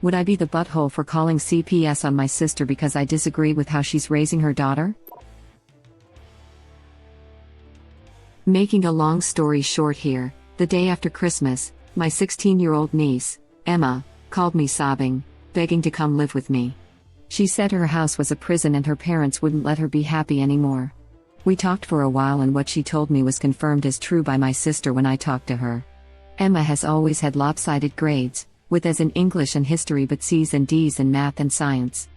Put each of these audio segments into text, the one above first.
Would I be the butthole for calling CPS on my sister because I disagree with how she's raising her daughter? Making a long story short here, the day after Christmas, my 16-year-old niece, Emma, called me sobbing, begging to come live with me. She said her house was a prison and her parents wouldn't let her be happy anymore. We talked for a while and what she told me was confirmed as true by my sister when I talked to her. Emma has always had lopsided grades, with A's in English and history but C's and D's in math and science.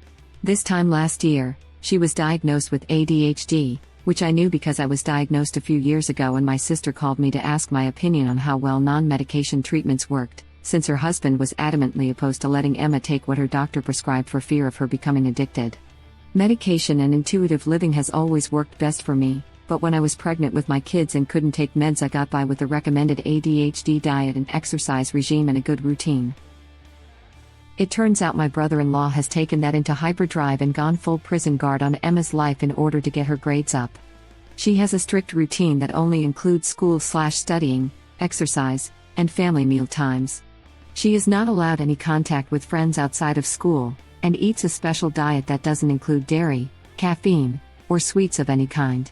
This time last year, she was diagnosed with ADHD, which I knew because I was diagnosed a few years ago and my sister called me to ask my opinion on how well non-medication treatments worked, since her husband was adamantly opposed to letting Emma take what her doctor prescribed for fear of her becoming addicted. Medication and intuitive living has always worked best for me, but when I was pregnant with my kids and couldn't take meds I got by with the recommended ADHD diet and exercise regime and a good routine. It turns out my brother-in-law has taken that into hyperdrive and gone full prison guard on Emma's life in order to get her grades up. She has a strict routine that only includes school/studying, exercise, and family meal times. She is not allowed any contact with friends outside of school, and eats a special diet that doesn't include dairy, caffeine, or sweets of any kind.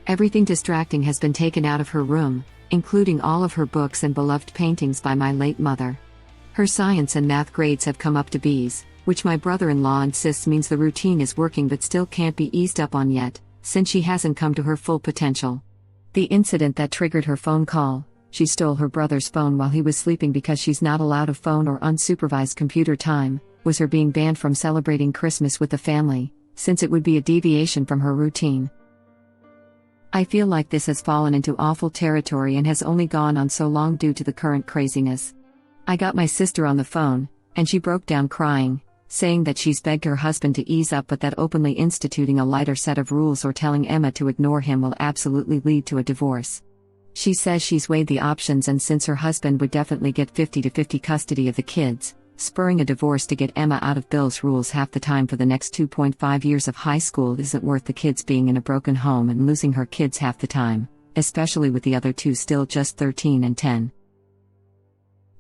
Everything distracting has been taken out of her room, including all of her books and beloved paintings by my late mother. Her science and math grades have come up to B's, which my brother-in-law insists means the routine is working but still can't be eased up on yet, since she hasn't come to her full potential. The incident that triggered her phone call, she stole her brother's phone while he was sleeping because she's not allowed a phone or unsupervised computer time, was her being banned from celebrating Christmas with the family, since it would be a deviation from her routine. I feel like this has fallen into awful territory and has only gone on so long due to the current craziness. I got my sister on the phone, and she broke down crying, saying that she's begged her husband to ease up but that openly instituting a lighter set of rules or telling Emma to ignore him will absolutely lead to a divorce. She says she's weighed the options and since her husband would definitely get 50-50 custody of the kids, spurring a divorce to get Emma out of Bill's rules half the time for the next 2.5 years of high school isn't worth the kids being in a broken home and losing her kids half the time, especially with the other two still just 13 and 10.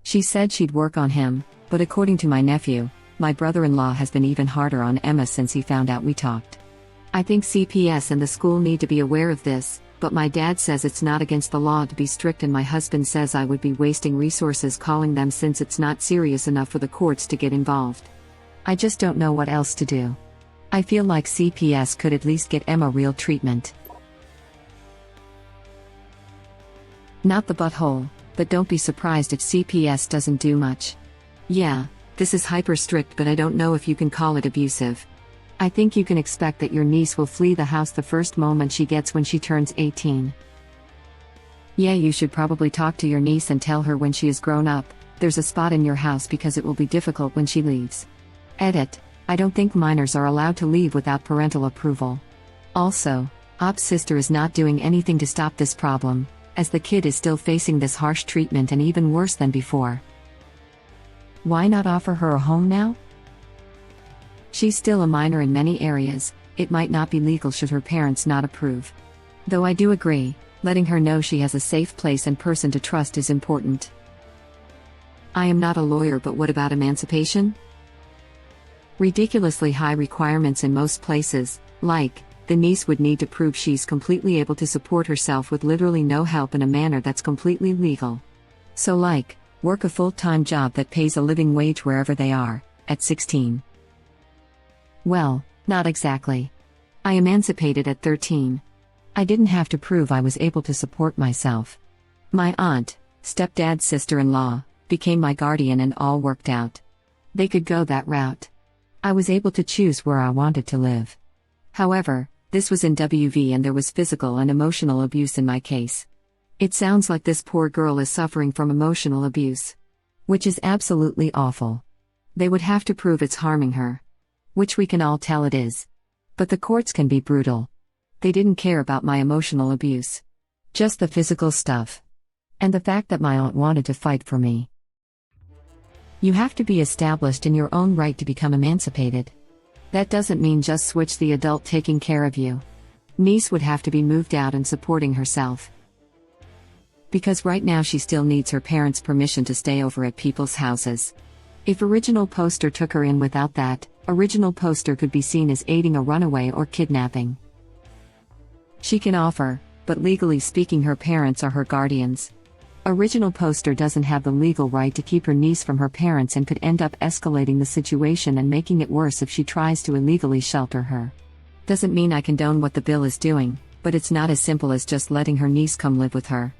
She said she'd work on him, but according to my nephew, my brother-in-law has been even harder on Emma since he found out we talked. I think CPS and the school need to be aware of this, but my dad says it's not against the law to be strict and my husband says I would be wasting resources calling them since it's not serious enough for the courts to get involved. I just don't know what else to do. I feel like CPS could at least get Emma real treatment. Not the butthole, but don't be surprised if CPS doesn't do much. Yeah, this is hyper strict but I don't know if you can call it abusive. I think you can expect that your niece will flee the house the first moment she gets when she turns 18. Yeah, you should probably talk to your niece and tell her when she is grown up, there's a spot in your house because it will be difficult when she leaves. Edit, I don't think minors are allowed to leave without parental approval. Also, Op's sister is not doing anything to stop this problem, as the kid is still facing this harsh treatment and even worse than before. Why not offer her a home now? She's still a minor in many areas, it might not be legal should her parents not approve. Though I do agree, letting her know she has a safe place and person to trust is important. I am not a lawyer but what about emancipation? Ridiculously high requirements in most places, like, the niece would need to prove she's completely able to support herself with literally no help in a manner that's completely legal. So like, work a full-time job that pays a living wage wherever they are, at 16. Well, not exactly. I emancipated at 13. I didn't have to prove I was able to support myself. My aunt, stepdad's sister-in-law, became my guardian and all worked out. They could go that route. I was able to choose where I wanted to live. However, this was in WV and there was physical and emotional abuse in my case. It sounds like this poor girl is suffering from emotional abuse. Which is absolutely awful. They would have to prove it's harming her. Which we can all tell it is. But the courts can be brutal. They didn't care about my emotional abuse. Just the physical stuff. And the fact that my aunt wanted to fight for me. You have to be established in your own right to become emancipated. That doesn't mean just switch the adult taking care of you. Niece would have to be moved out and supporting herself. Because right now she still needs her parents' permission to stay over at people's houses. If original poster took her in without that, original poster could be seen as aiding a runaway or kidnapping. She can offer, but legally speaking her parents are her guardians. Original poster doesn't have the legal right to keep her niece from her parents and could end up escalating the situation and making it worse if she tries to illegally shelter her. Doesn't mean I condone what the bill is doing, but it's not as simple as just letting her niece come live with her.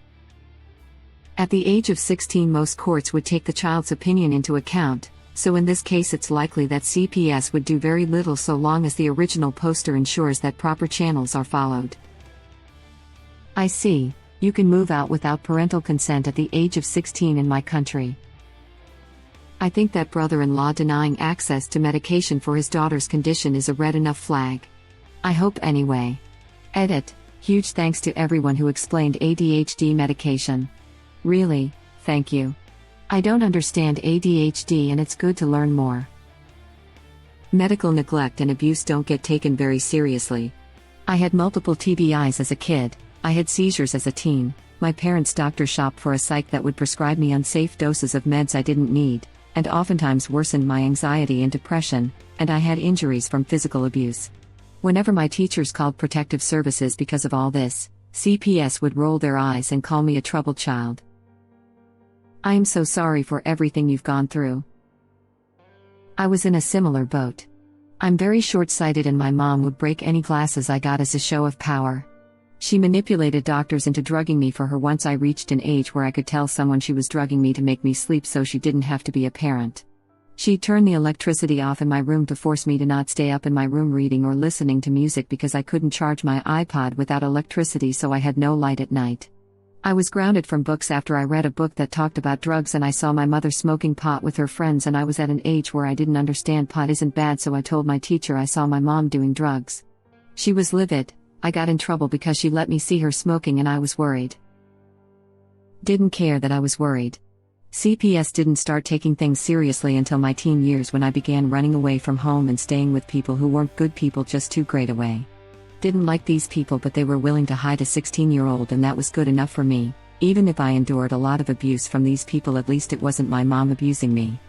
At the age of 16, most courts would take the child's opinion into account, so in this case it's likely that CPS would do very little so long as the original poster ensures that proper channels are followed. I see. You can move out without parental consent at the age of 16 in my country. I think that brother-in-law denying access to medication for his daughter's condition is a red enough flag. I hope anyway. Edit. Huge thanks to everyone who explained ADHD medication. Really, thank you. I don't understand ADHD and it's good to learn more. Medical neglect and abuse don't get taken very seriously. I had multiple TBIs as a kid. I had seizures as a teen. My parents' doctor shopped for a psych that would prescribe me unsafe doses of meds I didn't need, and oftentimes worsened my anxiety and depression, and I had injuries from physical abuse. Whenever my teachers called protective services because of all this, CPS would roll their eyes and call me a troubled child. I am so sorry for everything you've gone through. I was in a similar boat. I'm very short-sighted and my mom would break any glasses I got as a show of power. She manipulated doctors into drugging me for her once I reached an age where I could tell someone she was drugging me to make me sleep so she didn't have to be a parent. She'd turn the electricity off in my room to force me to not stay up in my room reading or listening to music because I couldn't charge my iPod without electricity, so I had no light at night. I was grounded from books after I read a book that talked about drugs and I saw my mother smoking pot with her friends, and I was at an age where I didn't understand pot isn't bad, so I told my teacher I saw my mom doing drugs. She was livid. I got in trouble because she let me see her smoking and I was worried. Didn't care that I was worried. CPS didn't start taking things seriously until my teen years when I began running away from home and staying with people who weren't good people, just too great away. Didn't like these people, but they were willing to hide a 16-year-old and that was good enough for me. Even if I endured a lot of abuse from these people, at least it wasn't my mom abusing me.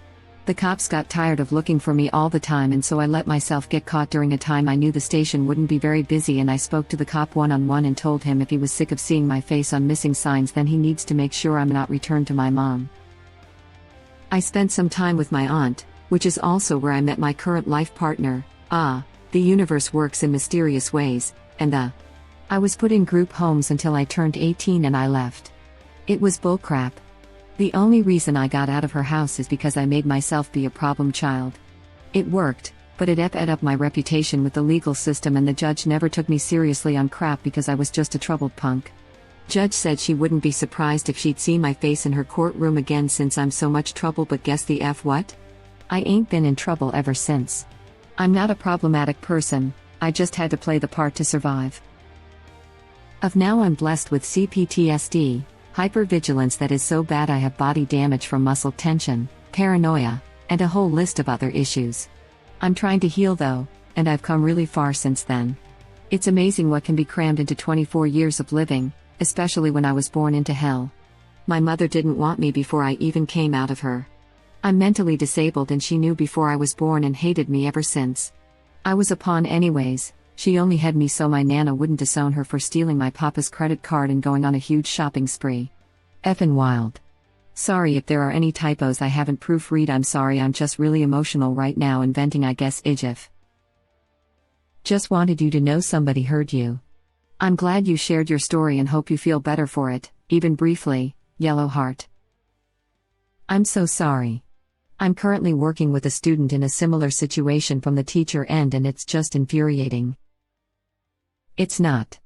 The cops got tired of looking for me all the time, and so I let myself get caught during a time I knew the station wouldn't be very busy, and I spoke to the cop one-on-one and told him if he was sick of seeing my face on missing signs, then he needs to make sure I'm not returned to my mom. I spent some time with my aunt, which is also where I met my current life partner. The universe works in mysterious ways, and I was put in group homes until I turned 18 and I left. It was bullcrap. The only reason I got out of her house is because I made myself be a problem child. It worked, but it ate up my reputation with the legal system, and the judge never took me seriously on crap because I was just a troubled punk. Judge said she wouldn't be surprised if she'd see my face in her courtroom again since I'm so much trouble, but guess the F what? I ain't been in trouble ever since. I'm not a problematic person, I just had to play the part to survive. Of now I'm blessed with CPTSD, hypervigilance that is so bad I have body damage from muscle tension, paranoia, and a whole list of other issues. I'm trying to heal though, and I've come really far since then. It's amazing what can be crammed into 24 years of living, especially when I was born into hell. My mother didn't want me before I even came out of her. I'm mentally disabled and she knew before I was born and hated me ever since. I was a pawn anyways. She only had me so my nana wouldn't disown her for stealing my papa's credit card and going on a huge shopping spree. Effin' wild. Sorry if there are any typos I haven't proofread, I'm sorry, I'm just really emotional right now and venting, I guess. Ijif. Just wanted you to know somebody heard you. I'm glad you shared your story and hope you feel better for it, even briefly, Yellow Heart. I'm so sorry. I'm currently working with a student in a similar situation from the teacher end and it's just infuriating. It's not.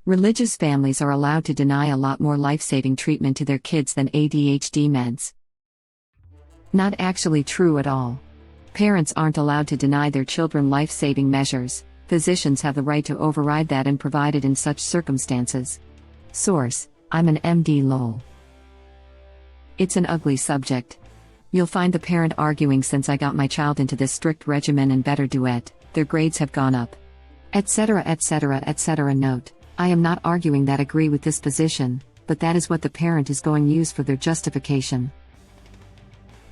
Religious families are allowed to deny a lot more life-saving treatment to their kids than ADHD meds. Not actually true at all. Parents aren't allowed to deny their children life-saving measures. Physicians have the right to override that and provide it in such circumstances. Source: I'm an MD lol. It's an ugly subject. You'll find the parent arguing, since I got my child into this strict regimen and better duet, their grades have gone up. Etc. etc. etc. Note: I am not arguing that agree with this position, but that is what the parent is going to use for their justification.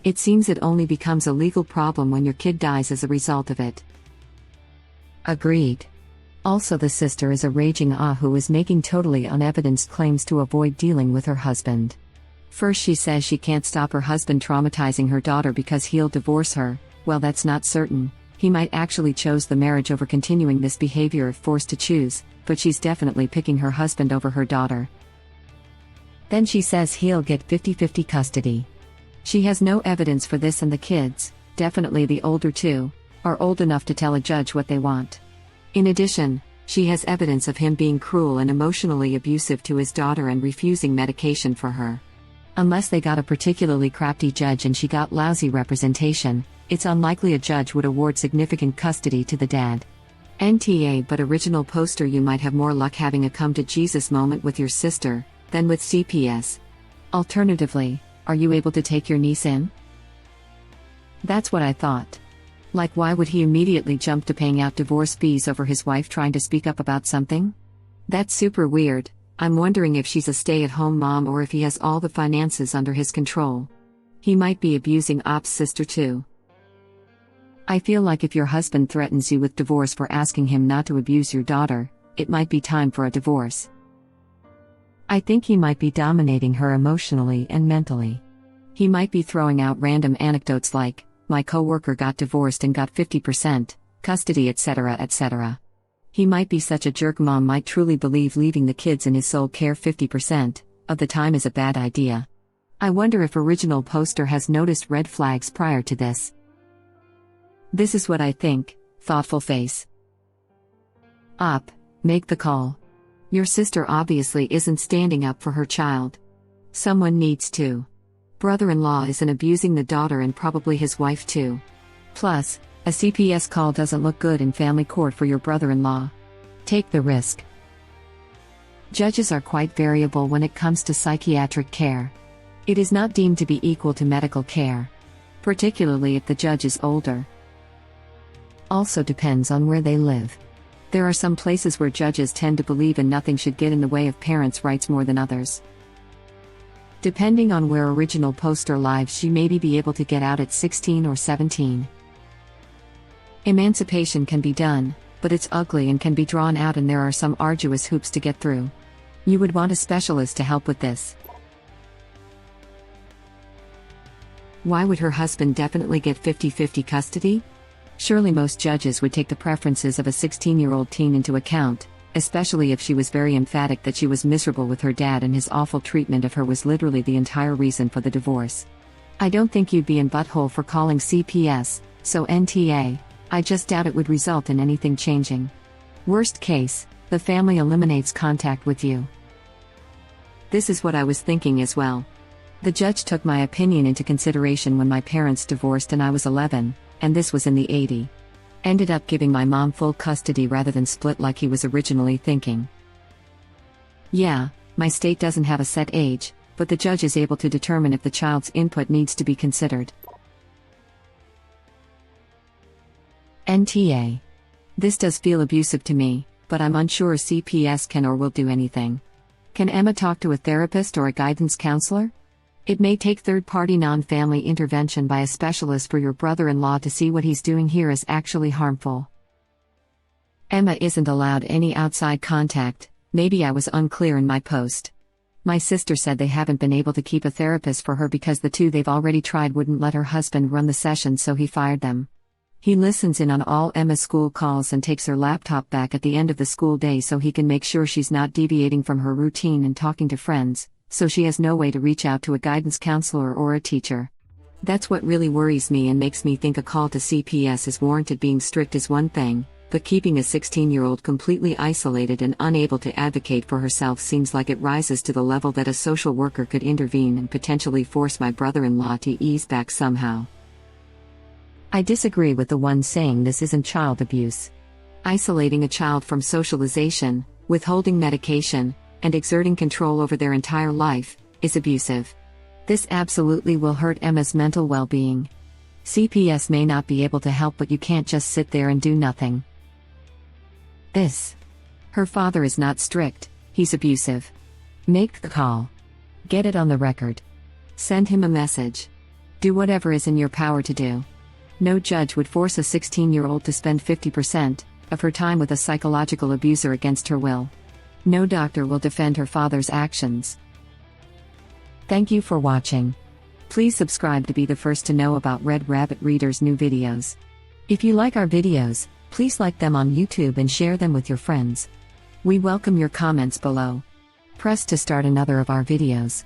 It seems it only becomes a legal problem when your kid dies as a result of it. Agreed. Also, the sister is a raging who is making totally unevidenced claims to avoid dealing with her husband. First, she says she can't stop her husband traumatizing her daughter because he'll divorce her. Well, that's not certain. He might actually chose the marriage over continuing this behavior if forced to choose, but she's definitely picking her husband over her daughter. Then she says he'll get 50-50 custody. She has no evidence for this, and the kids, definitely the older two, are old enough to tell a judge what they want. In addition, she has evidence of him being cruel and emotionally abusive to his daughter and refusing medication for her. Unless they got a particularly crafty judge and she got lousy representation, it's unlikely a judge would award significant custody to the dad. NTA, but original poster, you might have more luck having a come to Jesus moment with your sister than with CPS. Alternatively, are you able to take your niece in? That's what I thought. Like, why would he immediately jump to paying out divorce fees over his wife trying to speak up about something? That's super weird. I'm wondering if she's a stay-at-home mom or if he has all the finances under his control. He might be abusing Op's sister too. I feel like if your husband threatens you with divorce for asking him not to abuse your daughter, it might be time for a divorce. I think he might be dominating her emotionally and mentally. He might be throwing out random anecdotes like, my coworker got divorced and got 50% custody, etc., etc. He might be such a jerk mom might truly believe leaving the kids in his sole care 50% of the time is a bad idea. I wonder if original poster has noticed red flags prior to this. This is what I think, thoughtful face. Op, make the call. Your sister obviously isn't standing up for her child. Someone needs to. Brother-in-law isn't abusing the daughter and probably his wife too. Plus, a CPS call doesn't look good in family court for your brother-in-law. Take the risk. Judges are quite variable when it comes to psychiatric care. It is not deemed to be equal to medical care, particularly if the judge is older. Also depends on where they live. There are some places where judges tend to believe in nothing should get in the way of parents' rights more than others. Depending on where original poster lives, she may be able to get out at 16 or 17. Emancipation can be done, but it's ugly and can be drawn out, and there are some arduous hoops to get through. You would want a specialist to help with this. Why would her husband definitely get 50-50 custody? Surely most judges would take the preferences of a 16-year-old teen into account, especially if she was very emphatic that she was miserable with her dad and his awful treatment of her was literally the entire reason for the divorce. I don't think you'd be in butthole for calling CPS, so NTA, I just doubt it would result in anything changing. Worst case, the family eliminates contact with you. This is what I was thinking as well. The judge took my opinion into consideration when my parents divorced and I was 11, and this was in the 80s. Ended up giving my mom full custody rather than split like he was originally thinking. Yeah, my state doesn't have a set age, but the judge is able to determine if the child's input needs to be considered. NTA. This does feel abusive to me, but I'm unsure CPS can or will do anything. Can Emma talk to a therapist or a guidance counselor? It may take third-party non-family intervention by a specialist for your brother-in-law to see what he's doing here is actually harmful. Emma isn't allowed any outside contact. Maybe I was unclear in my post. My sister said they haven't been able to keep a therapist for her because the two they've already tried wouldn't let her husband run the session, so he fired them. He listens in on all Emma's school calls and takes her laptop back at the end of the school day so he can make sure she's not deviating from her routine and talking to friends, so she has no way to reach out to a guidance counselor or a teacher. That's what really worries me and makes me think a call to CPS is warranted. Being strict is one thing, but keeping a 16-year-old completely isolated and unable to advocate for herself seems like it rises to the level that a social worker could intervene and potentially force my brother-in-law to ease back somehow. I disagree with the ones saying this isn't child abuse. Isolating a child from socialization, withholding medication, and exerting control over their entire life is abusive. This absolutely will hurt Emma's mental well-being. CPS may not be able to help, but you can't just sit there and do nothing. Her father is not strict, he's abusive. Make the call. Get it on the record. Send him a message. Do whatever is in your power to do. No judge would force a 16-year-old to spend 50% of her time with a psychological abuser against her will. No doctor will defend her father's actions. Thank you for watching. Please subscribe to be the first to know about Red Rabbit Reader's new videos. If you like our videos, please like them on YouTube and share them with your friends. We welcome your comments below. Press to start another of our videos.